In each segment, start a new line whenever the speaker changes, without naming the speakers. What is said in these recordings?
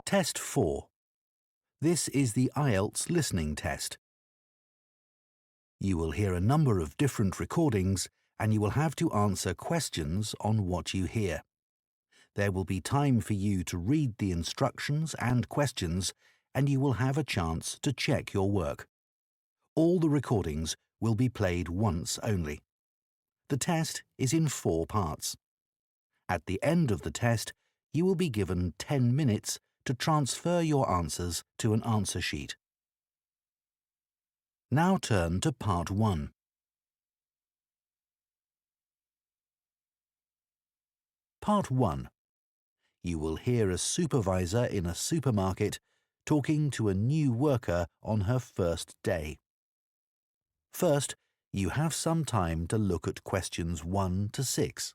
Test 4. This is the IELTS listening test. You will hear a number of different recordings and you will have to answer questions on what you hear. There will be time for you to read the instructions and questions, and you will have a chance to check your work. All the recordings will be played once only. The test is in 4 parts. At the end of the test, you will be given 10 minutes to transfer your answers to an answer sheet. Now turn to Part 1. Part 1. You will hear a supervisor in a supermarket talking to a new worker on her first day. First, you have some time to look at questions 1 to 6.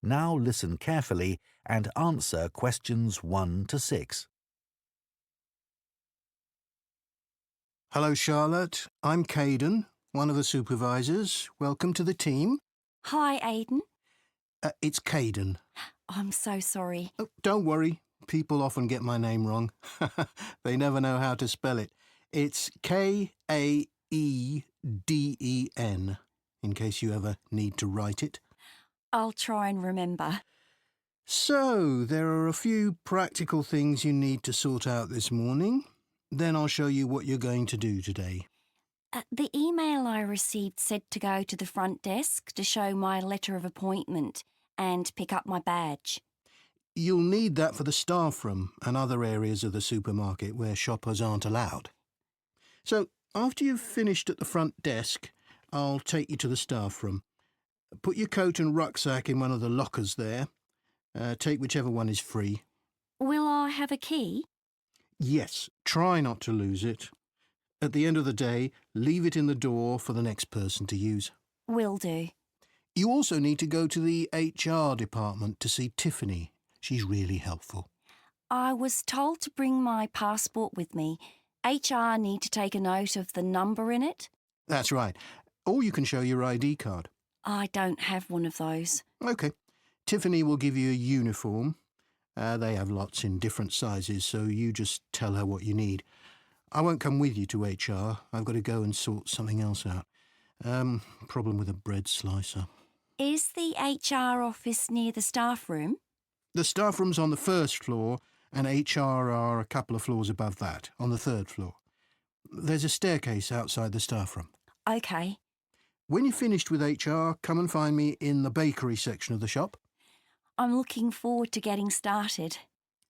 Now listen carefully and answer questions 1 to 6.
Hello, Charlotte. I'm Caden, one of the supervisors. Welcome to the team.
Hi, Aidan.
It's Caden.
I'm so sorry.
Oh, don't worry. People often get my name wrong. They never know how to spell it. It's Kaeden, in case you ever need to write it.
I'll try and remember.
So, there are a few practical things you need to sort out this morning. Then I'll show you what you're going to do today.
The email I received said to go to the front desk to show my letter of appointment and pick up my badge.
You'll need that for the staff room and other areas of the supermarket where shoppers aren't allowed. So, after you've finished at the front desk, I'll take you to the staff room. Put your coat and rucksack in one of the lockers there. Take whichever one is free.
Will I have a key?
Yes, try not to lose it. At the end of the day, leave it in the door for the next person to use.
Will do.
You also need to go to the HR department to see Tiffany. She's really helpful.
I was told to bring my passport with me. HR need to take a note of the number in it.
That's right. Or you can show your ID card.
I don't have one of those.
OK. Tiffany will give you a uniform. They have lots in different sizes, so you just tell her what you need. I won't come with you to HR. I've got to go and sort something else out. Problem with a bread slicer.
Is the HR office near the staff room?
The staff room's on the 1st floor, and HR are a couple of floors above that, on the 3rd floor. There's a staircase outside the staff room.
OK.
When you're finished with HR, come and find me in the bakery section of the shop.
I'm looking forward to getting started.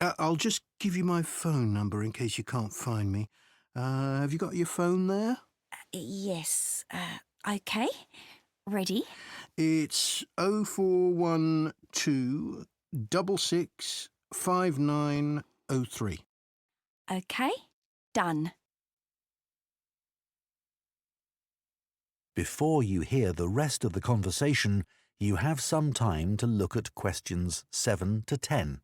I'll just give you my phone number in case you can't find me. Have you got your phone there?
Yes. OK. Ready?
It's 0412 66 5903.
OK. Done.
Before you hear the rest of the conversation, you have some time to look at questions 7 to 10.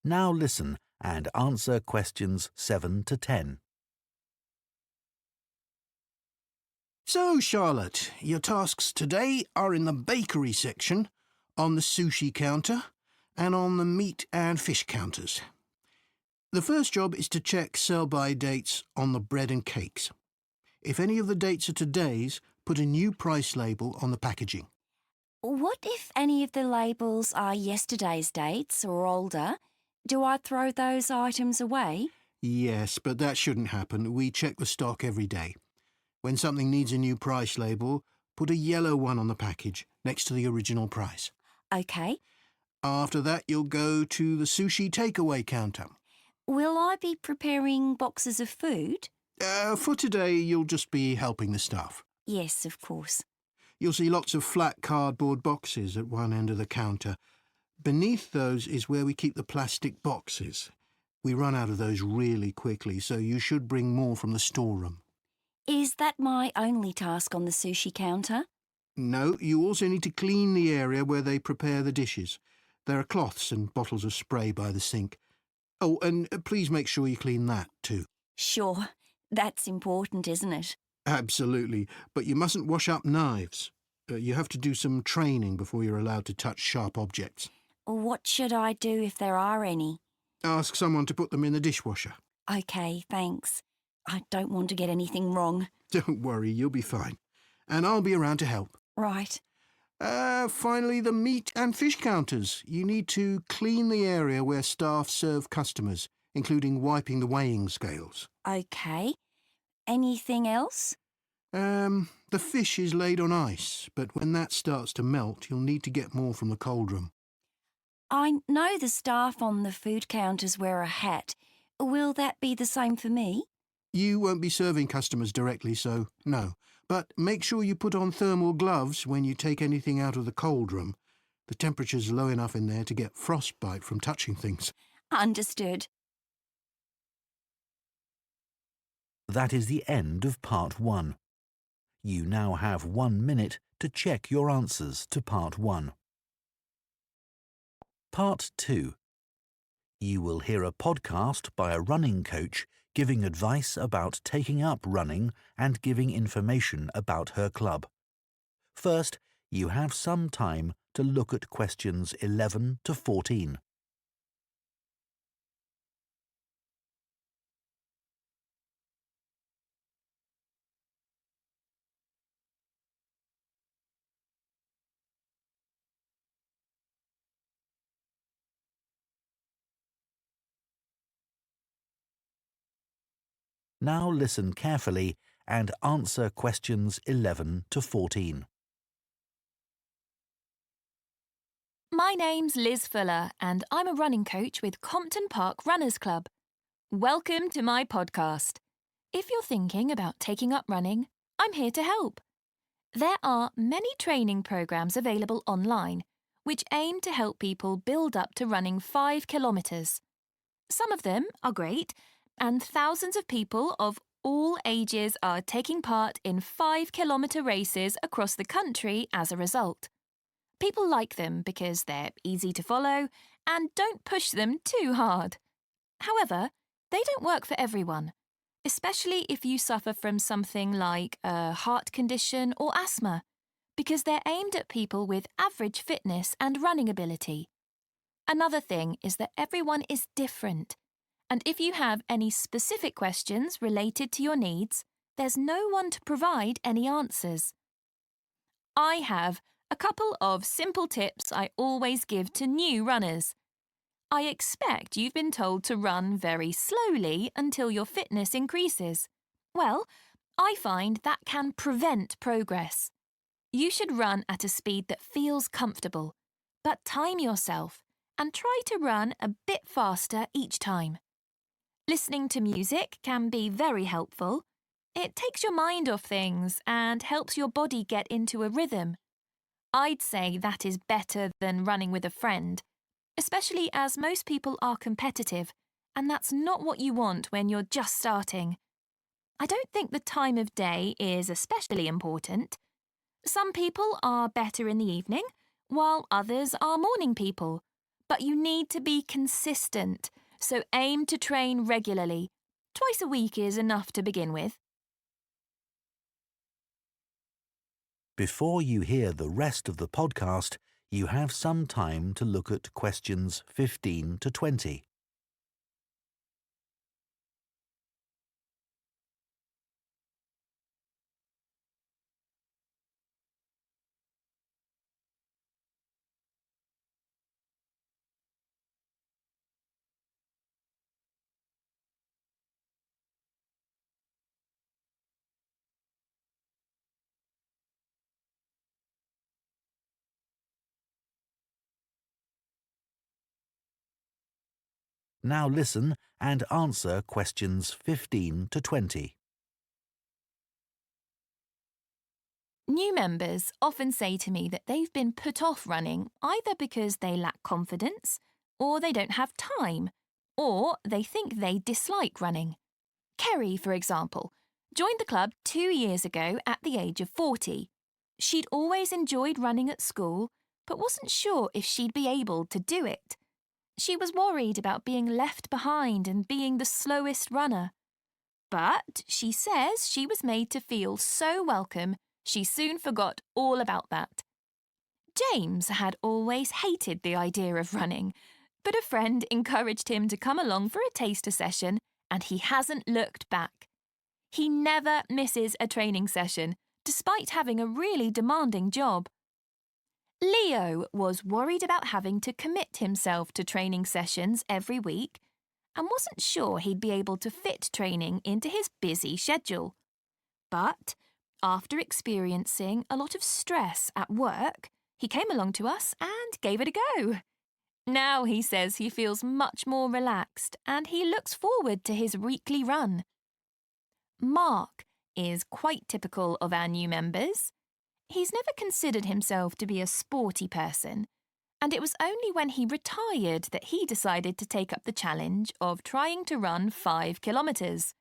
Now listen and answer questions 7 to 10.
So, Charlotte, your tasks today are in the bakery section, on the sushi counter, and on the meat and fish counters. The first job is to check sell-by dates on the bread and cakes. If any of the dates are today's, put a new price label on the packaging.
What if any of the labels are yesterday's dates or older? Do I throw those items away?
Yes, but that shouldn't happen. We check the stock every day. When something needs a new price label, put a yellow one on the package next to the original price.
OK.
After that, you'll go to the sushi takeaway counter.
Will I be preparing boxes of food?
For today, you'll just be helping the staff.
Yes, of course.
You'll see lots of flat cardboard boxes at one end of the counter. Beneath those is where we keep the plastic boxes. We run out of those really quickly, so you should bring more from the storeroom.
Is that my only task on the sushi counter?
No, you also need to clean the area where they prepare the dishes. There are cloths and bottles of spray by the sink. Oh, and please make sure you clean that too.
Sure. That's important, isn't it?
Absolutely, but you mustn't wash up knives. You have to do some training before you're allowed to touch sharp objects.
What should I do if there are any?
Ask someone to put them in the dishwasher.
OK, thanks. I don't want to get anything wrong.
Don't worry, you'll be fine. And I'll be around to help.
Right.
Finally, the meat and fish counters. You need to clean the area where staff serve customers, including wiping the weighing scales.
OK. Anything else?
The fish is laid on ice, but when that starts to melt, you'll need to get more from the cold room.
I know the staff on the food counters wear a hat. Will that be the same for me?
You won't be serving customers directly, so no. But make sure you put on thermal gloves when you take anything out of the cold room. The temperature's low enough in there to get frostbite from touching things.
Understood.
That is the end of Part 1. You now have 1 minute to check your answers to Part 1. Part 2. You will hear a podcast by a running coach giving advice about taking up running and giving information about her club. First, you have some time to look at questions 11 to 14. Now listen carefully and answer questions 11 to 14.
My name's Liz Fuller and I'm a running coach with Compton Park Runners Club. Welcome to my podcast. If you're thinking about taking up running, I'm here to help. There are many training programs available online which aim to help people build up to running 5 kilometres. Some of them are great, and thousands of people of all ages are taking part in 5-kilometre races across the country as a result. People like them because they're easy to follow and don't push them too hard. However, they don't work for everyone, especially if you suffer from something like a heart condition or asthma, because they're aimed at people with average fitness and running ability. Another thing is that everyone is different, and if you have any specific questions related to your needs, there's no one to provide any answers. I have a couple of simple tips I always give to new runners. I expect you've been told to run very slowly until your fitness increases. Well, I find that can prevent progress. You should run at a speed that feels comfortable, but time yourself and try to run a bit faster each time. Listening to music can be very helpful. It takes your mind off things and helps your body get into a rhythm. I'd say that is better than running with a friend, especially as most people are competitive, and that's not what you want when you're just starting. I don't think the time of day is especially important. Some people are better in the evening, while others are morning people. But you need to be consistent, so aim to train regularly. Twice a week is enough to begin with.
Before you hear the rest of the podcast, you have some time to look at questions 15 to 20. Now listen and answer questions 15 to 20.
New members often say to me that they've been put off running either because they lack confidence, or they don't have time, or they think they dislike running. Kerry, for example, joined the club 2 years ago at the age of 40. She'd always enjoyed running at school, but wasn't sure if she'd be able to do it. She was worried about being left behind and being the slowest runner. But she says she was made to feel so welcome, she soon forgot all about that. James had always hated the idea of running, but a friend encouraged him to come along for a taster session, and he hasn't looked back. He never misses a training session, despite having a really demanding job. Leo was worried about having to commit himself to training sessions every week and wasn't sure he'd be able to fit training into his busy schedule. But after experiencing a lot of stress at work, he came along to us and gave it a go. Now he says he feels much more relaxed and he looks forward to his weekly run. Mark is quite typical of our new members. He's never considered himself to be a sporty person, and it was only when he retired that he decided to take up the challenge of trying to run 5 kilometres.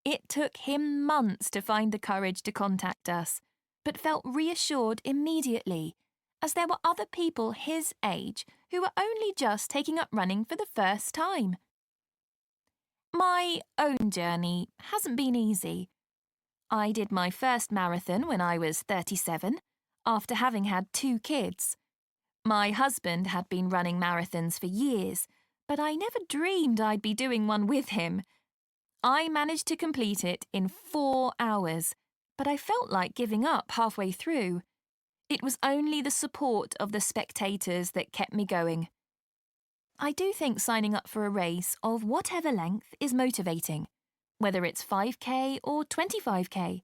It took him months to find the courage to contact us, but felt reassured immediately, as there were other people his age who were only just taking up running for the first time. My own journey hasn't been easy. I did my first marathon when I was 37, after having had 2 kids. My husband had been running marathons for years, but I never dreamed I'd be doing one with him. I managed to complete it in 4 hours, but I felt like giving up halfway through. It was only the support of the spectators that kept me going. I do think signing up for a race of whatever length is motivating, whether it's 5k or 25k,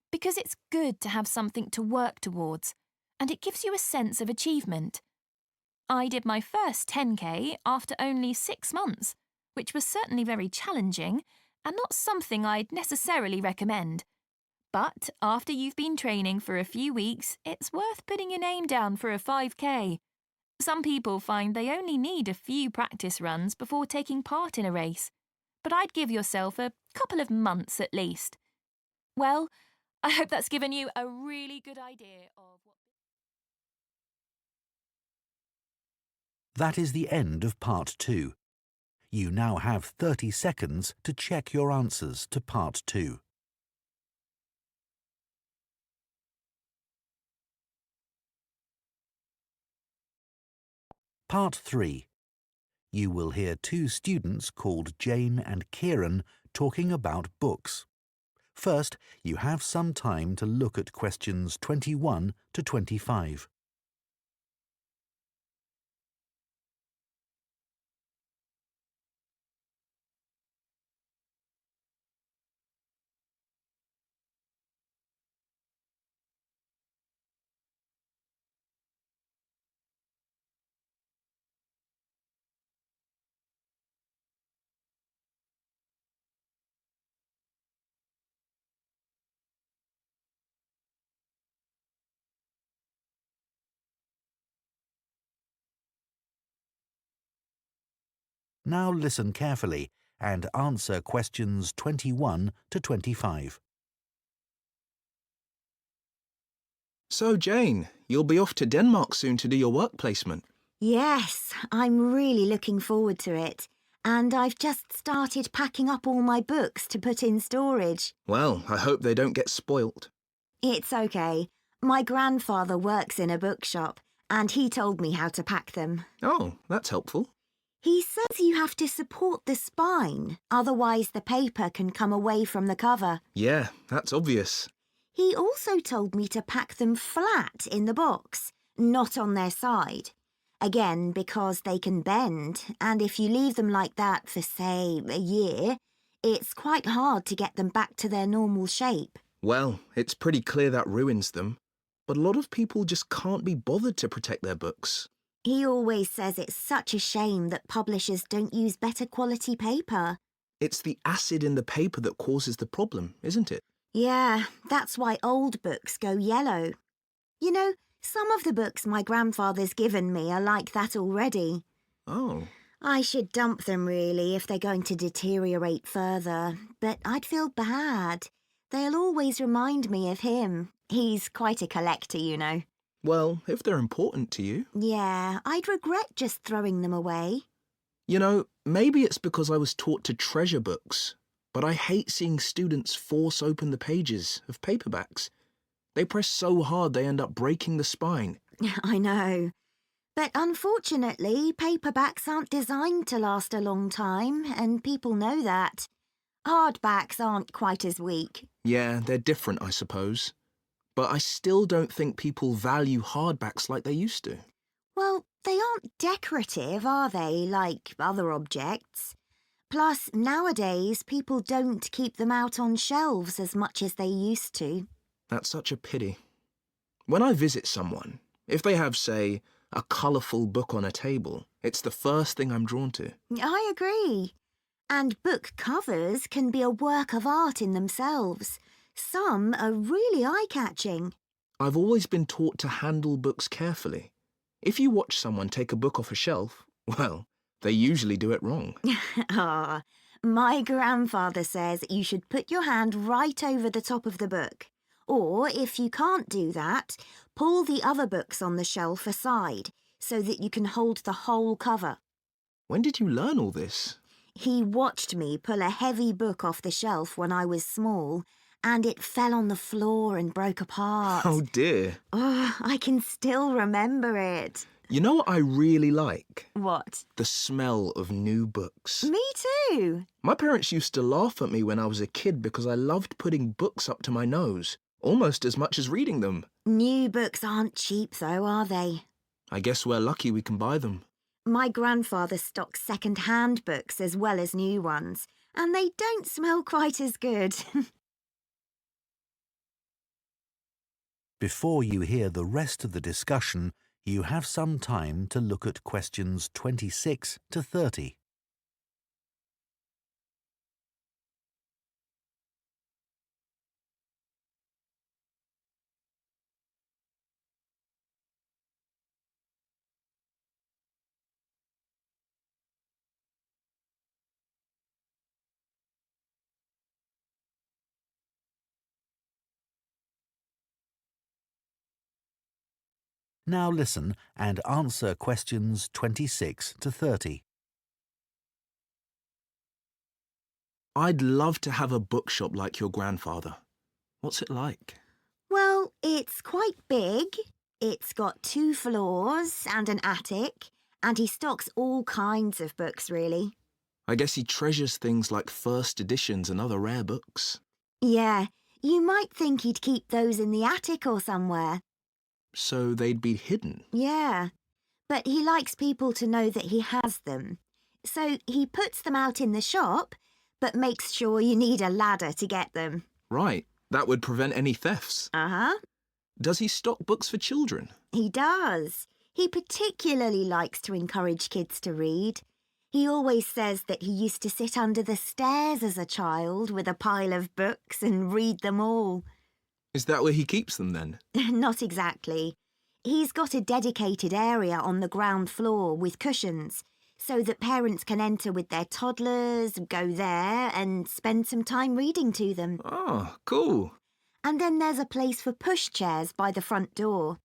because it's good to have something to work towards, and it gives you a sense of achievement. I did my first 10k after only 6 months, which was certainly very challenging and not something I'd necessarily recommend. But after you've been training for a few weeks, it's worth putting your name down for a 5k. Some people find they only need a few practice runs before taking part in a race, but I'd give yourself a couple of months at least. Well, I hope that's given you a really good idea of what...
That is the end of Part 2. You now have 30 seconds to check your answers to Part 2. Part 3. You will hear 2 students called Jane and Kieran talking about books. First, you have some time to look at questions 21 to 25. Now listen carefully and answer questions 21 to 25.
So, Jane, you'll be off to Denmark soon to do your work placement.
Yes, I'm really looking forward to it. And I've just started packing up all my books to put in storage.
Well, I hope they don't get spoilt.
It's okay. My grandfather works in a bookshop, and he told me how to pack them.
Oh, that's helpful.
He says you have to support the spine, otherwise the paper can come away from the cover.
Yeah, that's obvious.
He also told me to pack them flat in the box, not on their side. Again, because they can bend, and if you leave them like that for, say, a year, it's quite hard to get them back to their normal shape.
Well, it's pretty clear that ruins them. But a lot of people just can't be bothered to protect their books.
He always says it's such a shame that publishers don't use better quality paper.
It's the acid in the paper that causes the problem, isn't it?
Yeah, that's why old books go yellow. You know, some of the books my grandfather's given me are like that already.
Oh.
I should dump them really if they're going to deteriorate further, but I'd feel bad. They'll always remind me of him. He's quite a collector, you know.
Well, if they're important to you.
Yeah, I'd regret just throwing them away.
You know, maybe it's because I was taught to treasure books, but I hate seeing students force open the pages of paperbacks. They press so hard they end up breaking the spine.
I know. But unfortunately, paperbacks aren't designed to last a long time, and people know that. Hardbacks aren't quite as weak.
Yeah, they're different, I suppose. But I still don't think people value hardbacks like they used to.
Well, they aren't decorative, are they, like other objects? Plus, nowadays, people don't keep them out on shelves as much as they used to.
That's such a pity. When I visit someone, if they have, say, a colourful book on a table, it's the first thing I'm drawn to.
I agree. And book covers can be a work of art in themselves. Some are really eye-catching.
I've always been taught to handle books carefully. If you watch someone take a book off a shelf, well, they usually do it wrong.
Ah, my grandfather says you should put your hand right over the top of the book. Or, if you can't do that, pull the other books on the shelf aside so that you can hold the whole cover.
When did you learn all this?
He watched me pull a heavy book off the shelf when I was small, and it fell on the floor and broke apart.
Oh dear.
Oh, I can still remember it.
You know what I really like?
What?
The smell of new books.
Me too.
My parents used to laugh at me when I was a kid because I loved putting books up to my nose, almost as much as reading them.
New books aren't cheap though, are they?
I guess we're lucky we can buy them.
My grandfather stocks second-hand books as well as new ones, and they don't smell quite as good.
Before you hear the rest of the discussion, you have some time to look at questions 26 to 30. Now listen and answer questions 26 to 30.
I'd love to have a bookshop like your grandfather. What's it like?
Well, it's quite big. It's got 2 floors and an attic, and he stocks all kinds of books, really.
I guess he treasures things like first editions and other rare books.
Yeah, you might think he'd keep those in the attic or somewhere.
So they'd be hidden.
Yeah, but he likes people to know that he has them. So he puts them out in the shop, but makes sure you need a ladder to get them.
Right, that would prevent any thefts.
Uh-huh.
Does he stock books for children?
He does. He particularly likes to encourage kids to read. He always says that he used to sit under the stairs as a child with a pile of books and read them all.
Is that where he keeps them then?
Not exactly. He's got a dedicated area on the ground floor with cushions so that parents can enter with their toddlers, go there and spend some time reading to them.
Oh, cool.
And then there's a place for pushchairs by the front door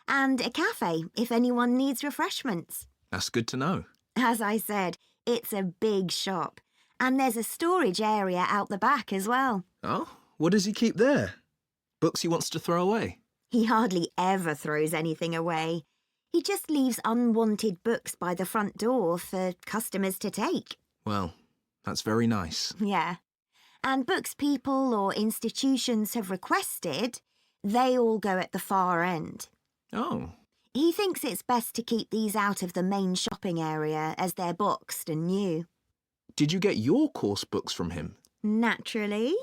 and a cafe if anyone needs refreshments.
That's good to know.
As I said, it's a big shop and there's a storage area out the back as well.
Oh, what does he keep there? Books he wants to throw away?
He hardly ever throws anything away. He just leaves unwanted books by the front door for customers to take.
Well, that's very nice.
Yeah. And books people or institutions have requested, they all go at the far end.
Oh.
He thinks it's best to keep these out of the main shopping area as they're boxed and new.
Did you get your course books from him?
Naturally.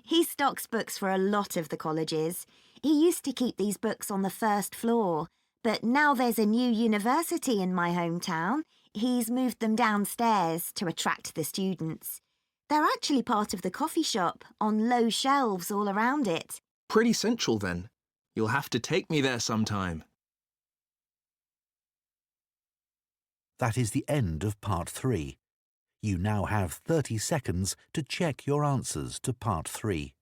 He stocks books for a lot of the colleges. He used to keep these books on the first floor, But now there's a new university in my hometown. He's moved them downstairs to attract the students. They're actually part of the coffee shop, on low shelves all around it.
Pretty central then. You'll have to take me there sometime.
That is the end of Part 3. You now have 30 seconds to check your answers to Part 3.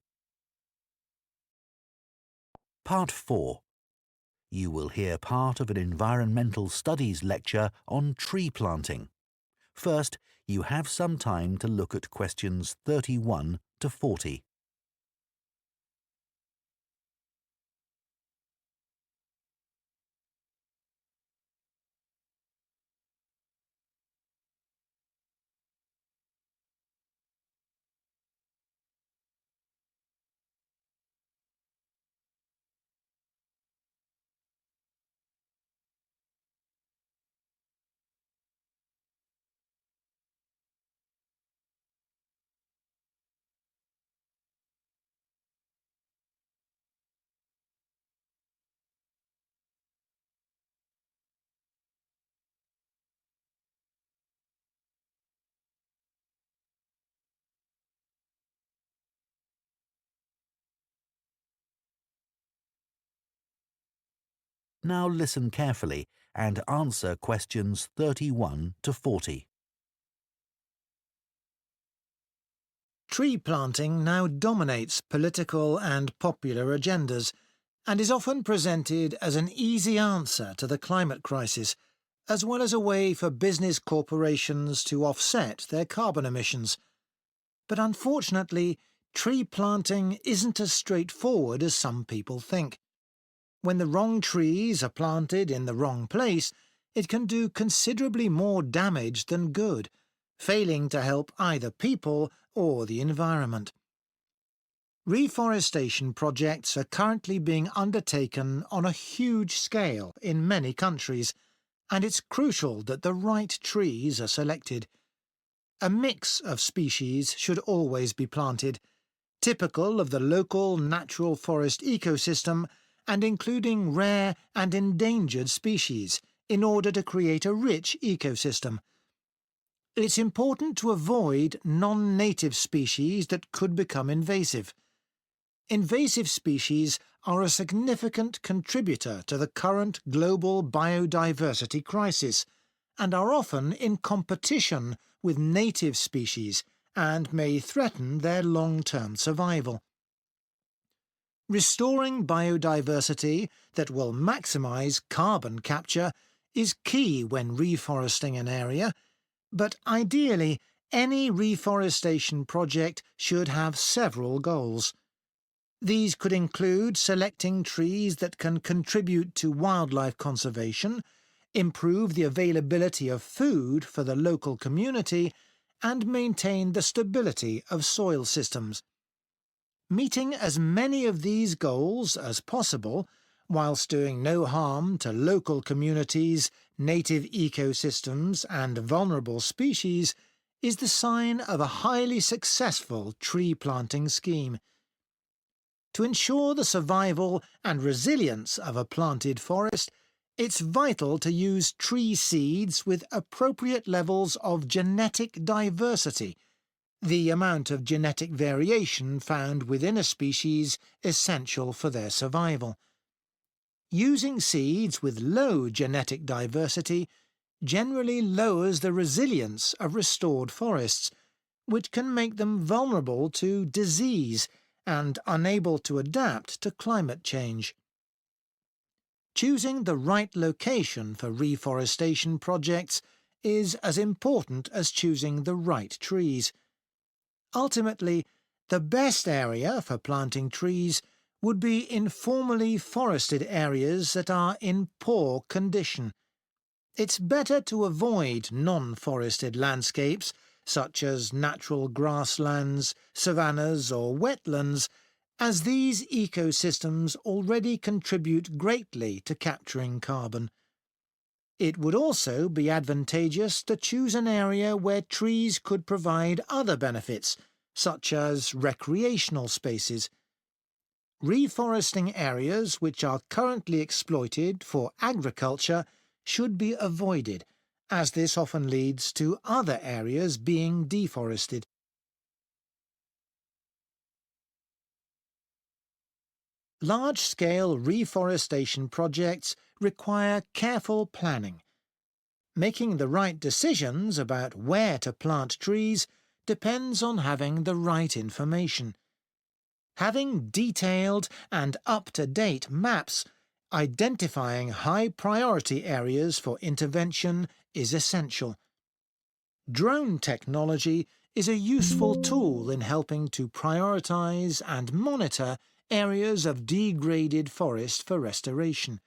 Part 4. You will hear part of an environmental studies lecture on tree planting. First, you have some time to look at questions 31 to 40. Now listen carefully and answer questions 31 to 40.
Tree planting now dominates political and popular agendas and is often presented as an easy answer to the climate crisis, as well as a way for business corporations to offset their carbon emissions. But unfortunately, tree planting isn't as straightforward as some people think. When the wrong trees are planted in the wrong place, it can do considerably more damage than good, failing to help either people or the environment. Reforestation projects are currently being undertaken on a huge scale in many countries, and it's crucial that the right trees are selected. A mix of species should always be planted, typical of the local natural forest ecosystem and including rare and endangered species, in order to create a rich ecosystem. It's important to avoid non-native species that could become invasive. Invasive species are a significant contributor to the current global biodiversity crisis and are often in competition with native species and may threaten their long-term survival. Restoring biodiversity that will maximise carbon capture is key when reforesting an area, but ideally any reforestation project should have several goals. These could include selecting trees that can contribute to wildlife conservation, improve the availability of food for the local community, and maintain the stability of soil systems. Meeting as many of these goals as possible, whilst doing no harm to local communities, native ecosystems and vulnerable species, is the sign of a highly successful tree planting scheme. To ensure the survival and resilience of a planted forest, it's vital to use tree seeds with appropriate levels of genetic diversity, the amount of genetic variation found within a species essential for their survival. Using seeds with low genetic diversity generally lowers the resilience of restored forests, which can make them vulnerable to disease and unable to adapt to climate change. Choosing the right location for reforestation projects is as important as choosing the right trees. Ultimately, the best area for planting trees would be informally forested areas that are in poor condition. It's better to avoid non-forested landscapes, such as natural grasslands, savannas or wetlands, as these ecosystems already contribute greatly to capturing carbon. It would also be advantageous to choose an area where trees could provide other benefits, such as recreational spaces. reforesting areas which are currently exploited for agriculture should be avoided, as this often leads to other areas being deforested. Large-scale reforestation projects require careful planning. Making the right decisions about where to plant trees depends on having the right information. Having detailed and up-to-date maps identifying high-priority areas for intervention is essential. Drone technology is a useful tool in helping to prioritise and monitor areas of degraded forest for restoration.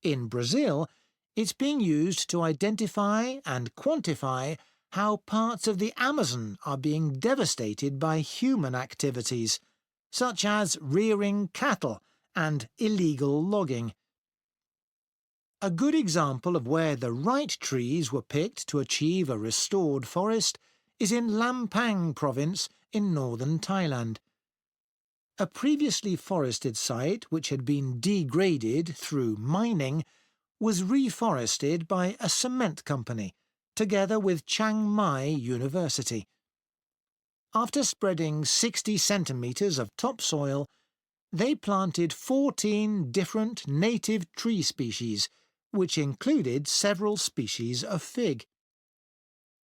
In Brazil, it's being used to identify and quantify how parts of the Amazon are being devastated by human activities, such as rearing cattle and illegal logging. A good example of where the right trees were picked to achieve a restored forest is in Lampang province in northern Thailand. A previously forested site which had been degraded through mining was reforested by a cement company, together with Chiang Mai University. After spreading 60 centimetres of topsoil, they planted 14 different native tree species, which included several species of fig.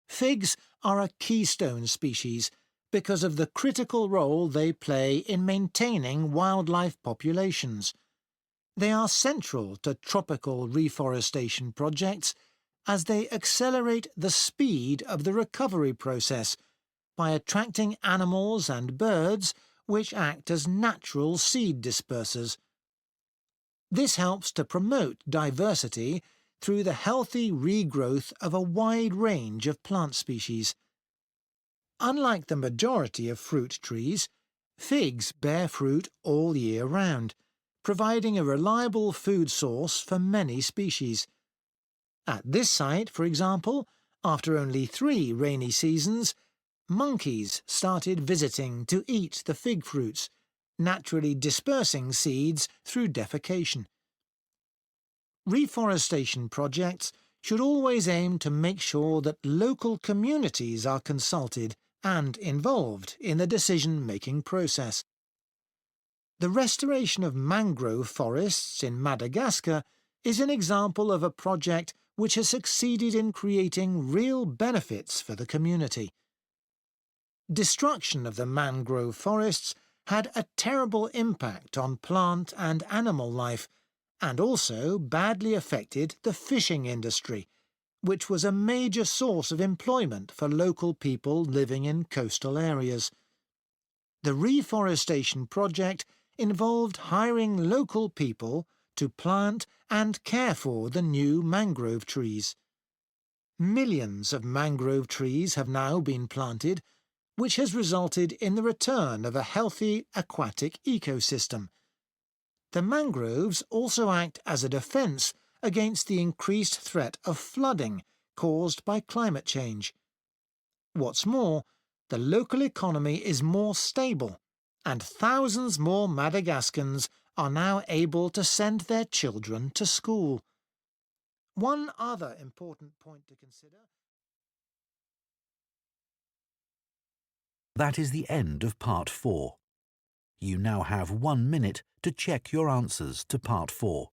Figs are a keystone species because of the critical role they play in maintaining wildlife populations. They are central to tropical reforestation projects as they accelerate the speed of the recovery process by attracting animals and birds which act as natural seed dispersers. This helps to promote diversity through the healthy regrowth of a wide range of plant species. Unlike the majority of fruit trees, figs bear fruit all year round, providing a reliable food source for many species. At this site, for example, after only 3 rainy seasons, monkeys started visiting to eat the fig fruits, naturally dispersing seeds through defecation. Reforestation projects should always aim to make sure that local communities are consulted and involved in the decision-making process. The restoration of mangrove forests in Madagascar is an example of a project which has succeeded in creating real benefits for the community. Destruction of the mangrove forests had a terrible impact on plant and animal life, and also badly affected the fishing industry, which was a major source of employment for local people living in coastal areas. The reforestation project involved hiring local people to plant and care for the new mangrove trees. Millions of mangrove trees have now been planted, which has resulted in the return of a healthy aquatic ecosystem. The mangroves also act as a defence against the increased threat of flooding caused by climate change. What's more, the local economy is more stable, and thousands more Madagascans are now able to send their children to school. One other important point to consider.
That is the end of Part 4. You now have 1 minute to check your answers to Part 4.